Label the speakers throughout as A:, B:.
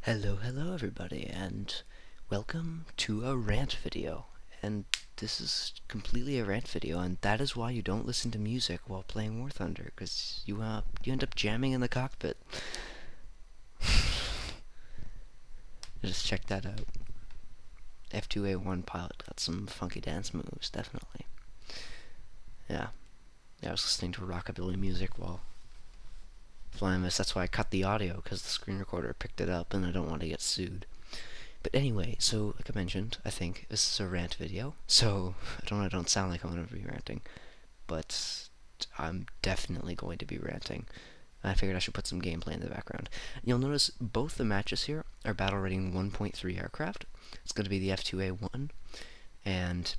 A: Hello everybody, and welcome to a rant video. And this is completely a rant video, and that is why you don't listen to music while playing War Thunder, because you end up jamming in the cockpit. Just check that out. F2A1 pilot got some funky dance moves, definitely. Yeah, I was listening to rockabilly music while flying this. That's why I cut the audio, because the screen recorder picked it up, and I don't want to get sued. But anyway, so like I mentioned, I think this is a rant video. So I don't sound like I'm going to be ranting, but I'm definitely going to be ranting. I figured I should put some gameplay in the background. You'll notice both the matches here are battle rating 1.3 aircraft. It's going to be the F2A1, and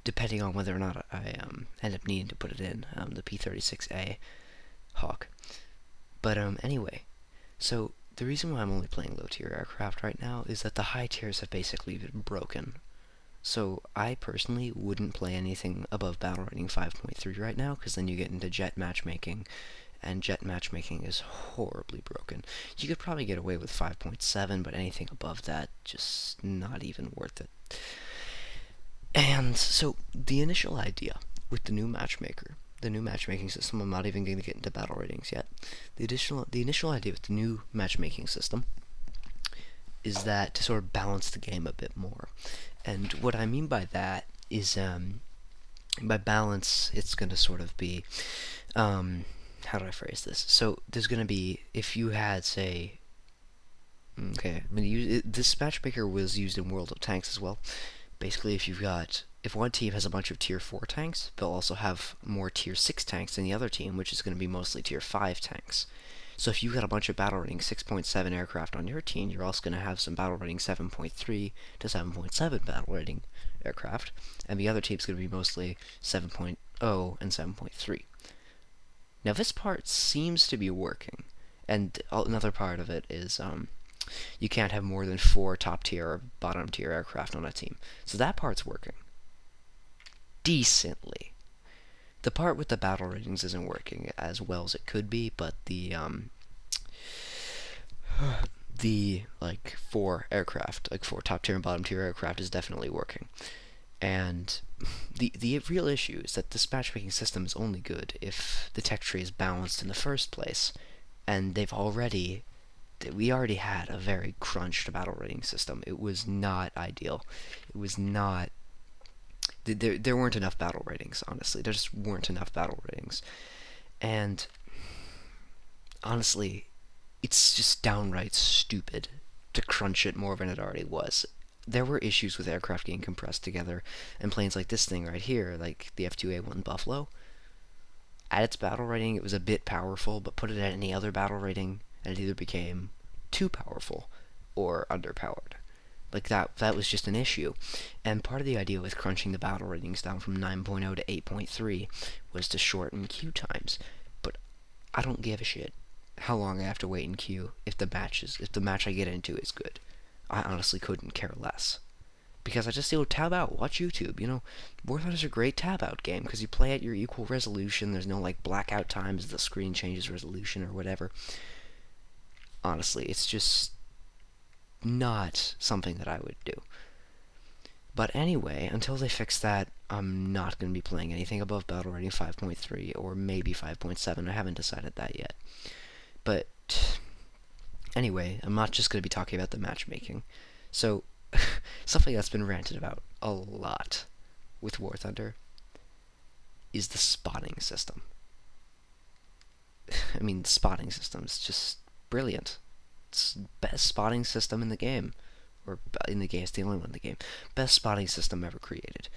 A: depending on whether or not I end up needing to put it in, the P-36A Hawk. But anyway, so the reason why I'm only playing low-tier aircraft right now is that the high tiers have basically been broken. So I personally wouldn't play anything above battle rating 5.3 right now, because then you get into jet matchmaking, and jet matchmaking is horribly broken. You could probably get away with 5.7, but anything above that, just not even worth it. And so the initial idea with the new matchmaking system, I'm not even going to get into battle ratings yet. The initial idea with the new matchmaking system is that to sort of balance the game a bit more. And what I mean by that is, by balance, it's going to sort of be, how do I phrase this? So there's going to be, if you had, say, okay, this matchmaker was used in World of Tanks as well. Basically, if one team has a bunch of tier 4 tanks, they'll also have more tier 6 tanks than the other team, which is going to be mostly tier 5 tanks. So if you've got a bunch of battle rating 6.7 aircraft on your team, you're also going to have some battle rating 7.3 to 7.7 battle rating aircraft, and the other team's going to be mostly 7.0 and 7.3. Now this part seems to be working, and another part of it is you can't have more than 4 top tier or bottom tier aircraft on a team. So that part's working decently. The part with the battle ratings isn't working as well as it could be, but the like 4 aircraft, like 4 top tier and bottom tier aircraft, is definitely working. And the real issue is that this matchmaking system is only good if the tech tree is balanced in the first place, and we already had a very crunched battle rating system. It was not ideal. It was not. There weren't enough battle ratings, honestly. There just weren't enough battle ratings. And honestly, it's just downright stupid to crunch it more than it already was. There were issues with aircraft getting compressed together, and planes like this thing right here, like the F2A1 Buffalo, at its battle rating, it was a bit powerful, but put it at any other battle rating, and it either became too powerful or underpowered. Like that was just an issue. And part of the idea with crunching the battle ratings down from 9.0 to 8.3 was to shorten queue times. But I don't give a shit how long I have to wait in queue if the match I get into is good. I honestly couldn't care less. Because I just tab out, watch YouTube. War Thunder is a great tab out game because you play at your equal resolution. There's no like blackout times, the screen changes resolution or whatever. Honestly, it's just not something that I would do. But anyway, until they fix that, I'm not going to be playing anything above battle rating 5.3 or maybe 5.7. I haven't decided that yet. But anyway, I'm not just going to be talking about the matchmaking. So, something that's been ranted about a lot with War Thunder is the spotting system. I mean, the spotting system is just brilliant. It's the best spotting system in the game. Or in the game, it's the only one in the game. Best spotting system ever created.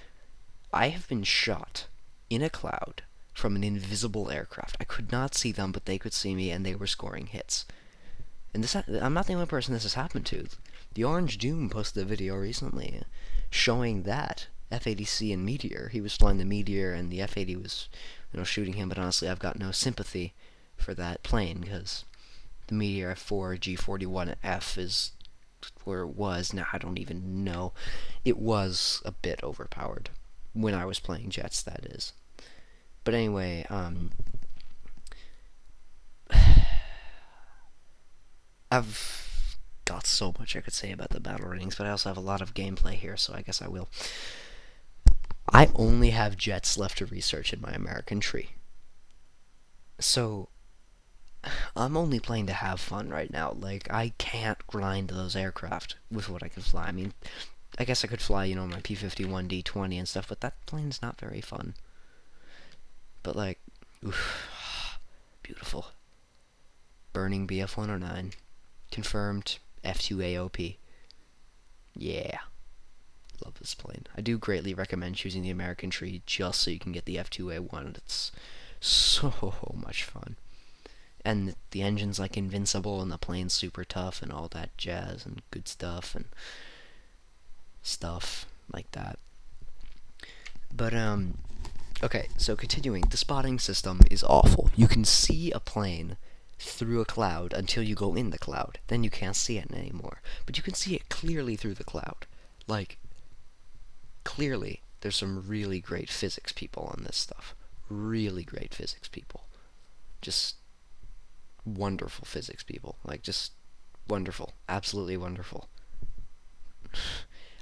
A: I have been shot in a cloud from an invisible aircraft. I could not see them, but they could see me, and they were scoring hits. And I'm not the only person this has happened to. The Orange Doom posted a video recently showing that F-80C and Meteor. He was flying the Meteor, and the F-80 was, shooting him. But honestly, I've got no sympathy for that plane because the Meteor F4 G41F is where it was. Now I don't even know. It was a bit overpowered when I was playing jets, that is. But anyway, I've got so much I could say about the battle ratings, but I also have a lot of gameplay here, so I guess I will. I only have jets left to research in my American tree. So, I'm only playing to have fun right now. Like, I can't grind those aircraft with what I can fly. I mean, I guess I could fly, my P-51 D-20 and stuff, but that plane's not very fun. But, like, oof, beautiful. Burning BF-109. Confirmed F2AOP. Yeah. Love this plane. I do greatly recommend choosing the American tree just so you can get the F2A1. It's so much fun. And the engine's like invincible and the plane's super tough and all that jazz and good stuff and stuff like that. But okay, so continuing, the spotting system is awful. You can see a plane through a cloud until you go in the cloud. Then you can't see it anymore. But you can see it clearly through the cloud. Like, clearly, there's some really great physics people on this stuff. Really great physics people. Just wonderful physics people. Like, just wonderful. Absolutely wonderful.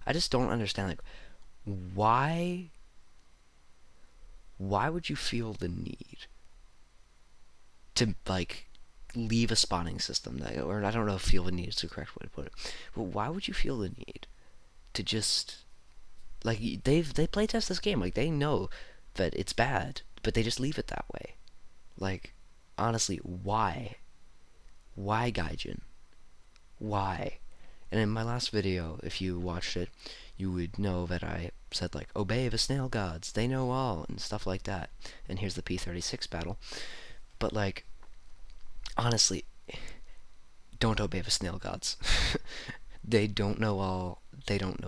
A: I just don't understand, like, why would you feel the need to, like, leave a spotting system that, or I don't know if feel the need is the correct way to put it, but why would you feel the need to just, like, they playtest this game, like, they know that it's bad, but they just leave it that way. Like, honestly, why Gaijin? Why? And in my last video, if you watched it, you would know that I said, like, obey the snail gods, they know all, and stuff like that. And here's the P-36 battle. But, like, honestly, don't obey the snail gods. They don't know all, they don't know,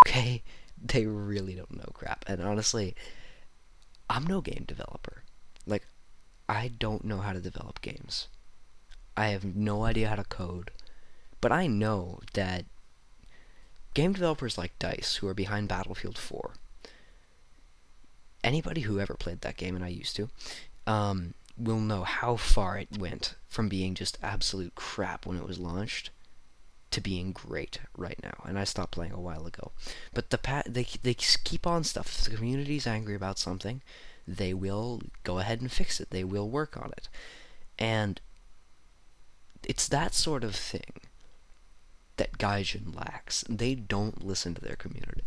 A: okay? They really don't know crap. And honestly, I'm no game developer. Like, I don't know how to develop games. I have no idea how to code. But I know that game developers like DICE, who are behind Battlefield 4, anybody who ever played that game, and I used to, will know how far it went from being just absolute crap when it was launched to being great right now. And I stopped playing a while ago. But they keep on stuff. If the community's angry about something, they will go ahead and fix it. They will work on it. And it's that sort of thing that Gaijin lacks. They don't listen to their community.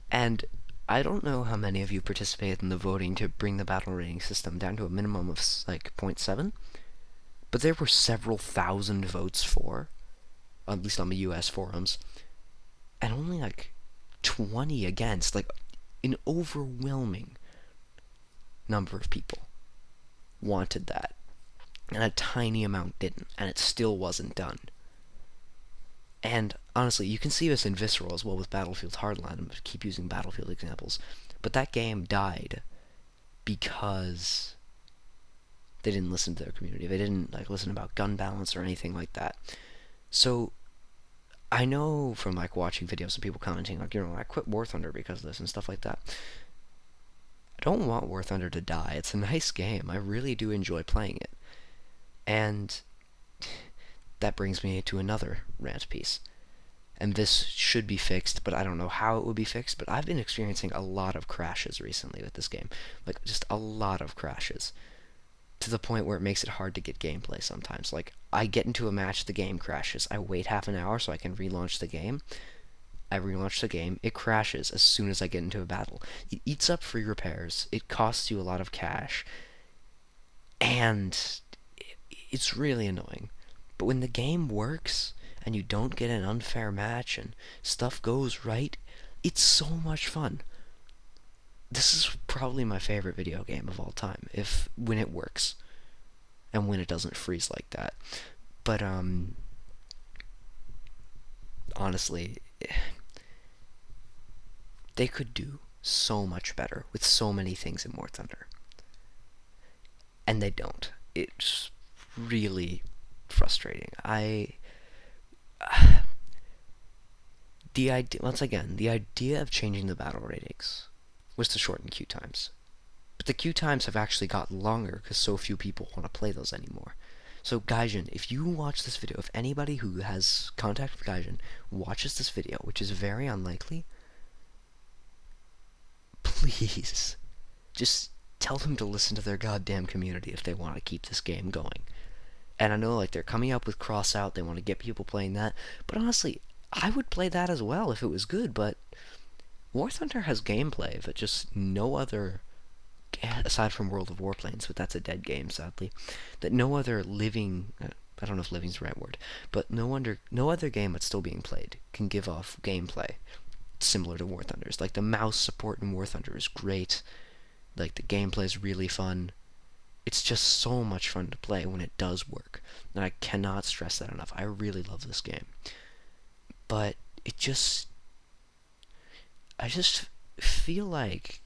A: And I don't know how many of you participated in the voting to bring the battle rating system down to a minimum of, like, 0.7, but there were several thousand votes for, at least on the US forums, and only, like, 20 against. Like, an overwhelming number of people wanted that, and a tiny amount didn't, and it still wasn't done. And honestly, you can see this in Visceral as well with Battlefield Hardline. I keep using Battlefield examples. But that game died because they didn't listen to their community. They didn't, like, listen about gun balance or anything like that. So I know from, like, watching videos of people commenting, like, I quit War Thunder because of this and stuff like that. I don't want War Thunder to die. It's a nice game. I really do enjoy playing it. And that brings me to another rant piece. And this should be fixed, but I don't know how it would be fixed. But I've been experiencing a lot of crashes recently with this game. Like, just a lot of crashes. To the point where it makes it hard to get gameplay sometimes. Like, I get into a match, the game crashes. I wait half an hour so I can relaunch the game. I relaunch the game, it crashes as soon as I get into a battle. It eats up free repairs. It costs you a lot of cash. And it's really annoying. But when the game works, and you don't get an unfair match, and stuff goes right, it's so much fun. This is probably my favorite video game of all time, when it works, and when it doesn't freeze like that. But, honestly, they could do so much better with so many things in War Thunder. And they don't. It's really frustrating. The idea of changing the battle ratings was to shorten queue times. But the queue times have actually gotten longer because so few people want to play those anymore. So Gaijin, if you watch this video, if anybody who has contact with Gaijin watches this video, which is very unlikely, please just tell them to listen to their goddamn community if they want to keep this game going. And I know, like, they're coming up with Crossout, they want to get people playing that, but honestly, I would play that as well if it was good, but War Thunder has gameplay that just no other, aside from World of Warplanes, but that's a dead game, sadly, that no other living, I don't know if living's the right word, but no other game that's still being played can give off gameplay similar to War Thunder's. Like, the mouse support in War Thunder is great, like, the gameplay is really fun. It's just so much fun to play when it does work, and I cannot stress that enough. I really love this game, but I just feel like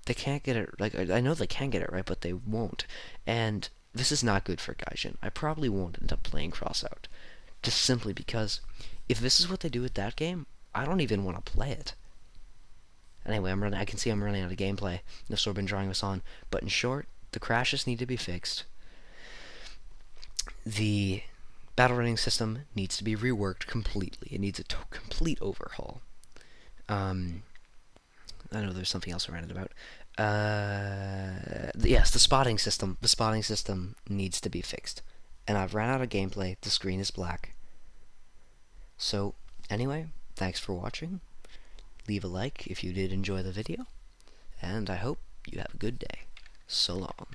A: they can't get it. Like, I know they can get it right, but they won't, and this is not good for Gaijin. I probably won't end up playing Crossout, just simply because if this is what they do with that game, I don't even want to play it. Anyway, I can see I'm running out of gameplay. I've sort of been drawing this on, but in short, the crashes need to be fixed. The battle running system needs to be reworked completely. It needs a complete overhaul. I know there's something else I ranted about. Yes, the spotting system. The spotting system needs to be fixed. And I've ran out of gameplay. The screen is black. So, anyway, thanks for watching. Leave a like if you did enjoy the video. And I hope you have a good day. So long.